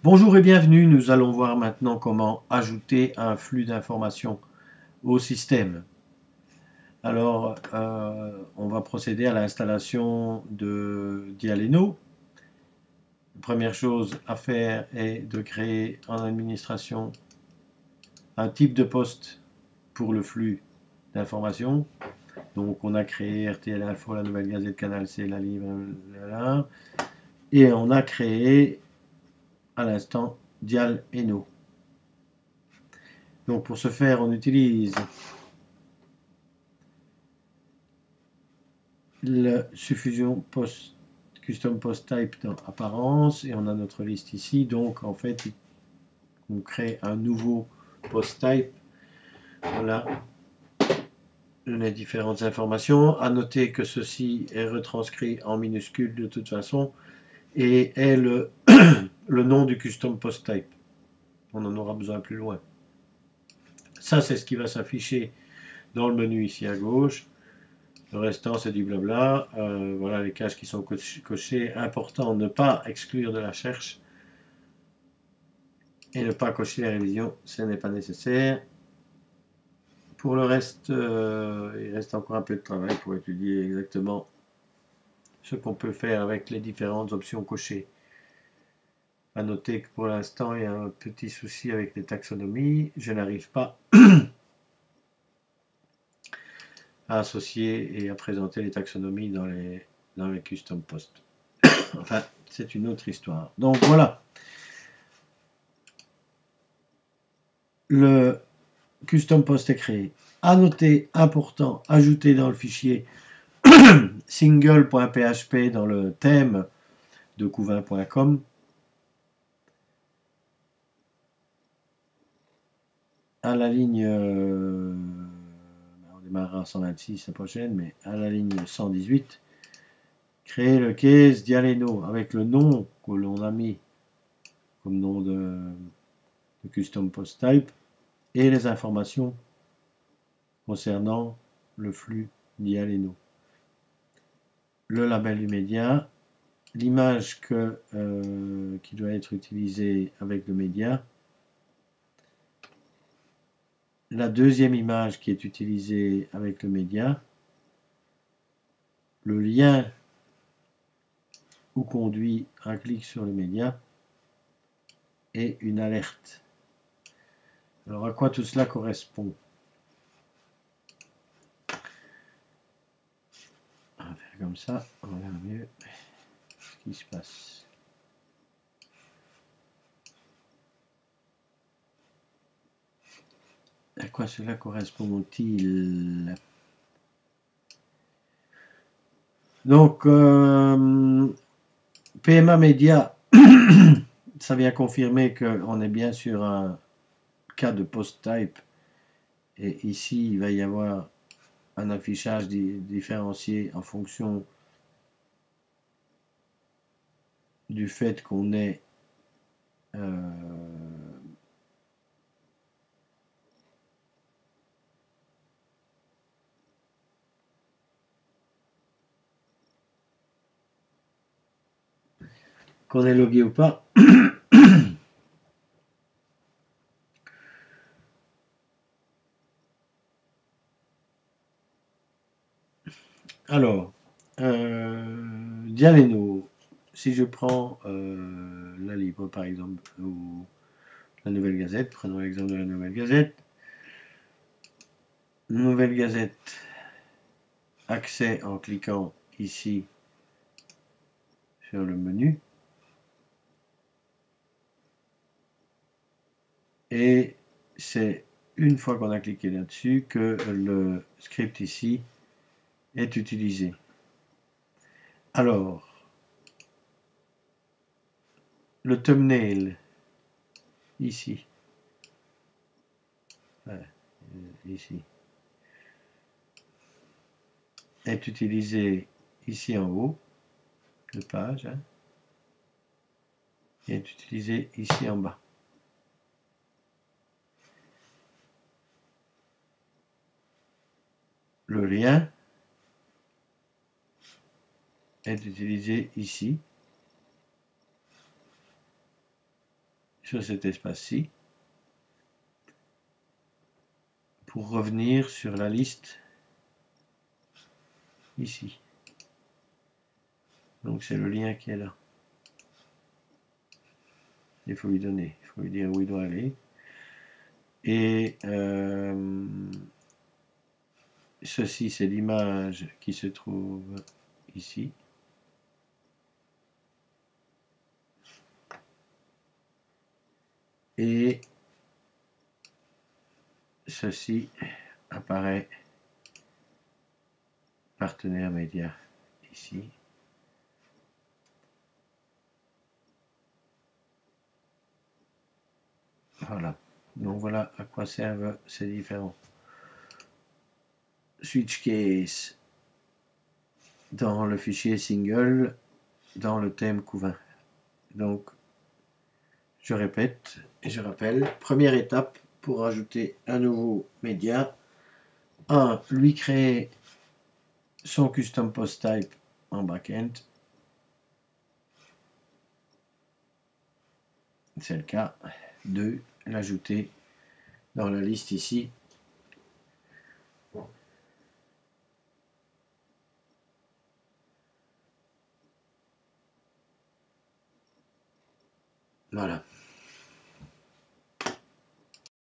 Bonjour et bienvenue, nous allons voir maintenant comment ajouter un flux d'informations au système. Alors, on va procéder à l'installation de Dialeno. La première chose à faire est de créer en administration un type de poste pour le flux d'informations. Donc, on a créé RTL Info, la Nouvelle Gazette, Canal C, la Livre, et on a créé à l'instant Dialeno. Donc, pour ce faire, on utilise la suffusion post custom post type dans apparence et on a notre liste ici. Donc en fait on crée un nouveau post type. Voilà les différentes informations. À noter que ceci est retranscrit en minuscule de toute façon et est le nom du custom post type. On en aura besoin plus loin. Ça c'est ce qui va s'afficher dans le menu ici à gauche. Le restant, c'est du blabla. Voilà les cases qui sont cochées. Important, ne pas exclure de la recherche. Et ne pas cocher les révisions, ce n'est pas nécessaire. Pour le reste, il reste encore un peu de travail pour étudier exactement ce qu'on peut faire avec les différentes options cochées. A noter que pour l'instant, il y a un petit souci avec les taxonomies. Je n'arrive pas à associer et à présenter les taxonomies dans les custom posts. Enfin, c'est une autre histoire. Donc voilà. Le custom post est créé. À noter, important, ajouter dans le fichier single.php dans le thème de couvain.com. À la ligne, on démarrera à 126 la prochaine, mais à la ligne 118, créer le case Dialeno avec le nom que l'on a mis comme nom de custom post type et les informations concernant le flux Dialeno. Le label du média, l'image qui doit être utilisée avec le média, la deuxième image qui est utilisée avec le média, le lien où conduit un clic sur le média et une alerte. Alors à quoi tout cela correspond? On va faire comme ça, on verra mieux ce qui se passe. À quoi cela correspond-il? Donc, PMA Média, ça vient confirmer qu'on est bien sur un cas de post type. Et ici, il va y avoir un affichage différencié en fonction du fait qu'on est logué ou pas. Alors, Dialeno, si je prends la Livre par exemple, ou la Nouvelle Gazette, prenons l'exemple de la Nouvelle Gazette. Nouvelle Gazette, accès en cliquant ici sur le menu. Et c'est une fois qu'on a cliqué là-dessus que le script ici est utilisé. Alors, le thumbnail, ici, ici, est utilisé ici en haut de page, et est utilisé ici en bas. Le lien est utilisé ici. sur cet espace-ci pour revenir sur la liste ici. Donc c'est le lien qui est là. Il faut lui donner, il faut lui dire où il doit aller. Et ceci, c'est l'image qui se trouve ici. Et ceci apparaît partenaire média ici. Voilà. Donc voilà à quoi servent ces différents switch case dans le fichier single dans le thème Couvain. Donc je répète et je rappelle, première étape pour ajouter un nouveau média, 1. Lui créer son custom post type en backend. C'est le cas. 2. L'ajouter dans la liste ici. Voilà.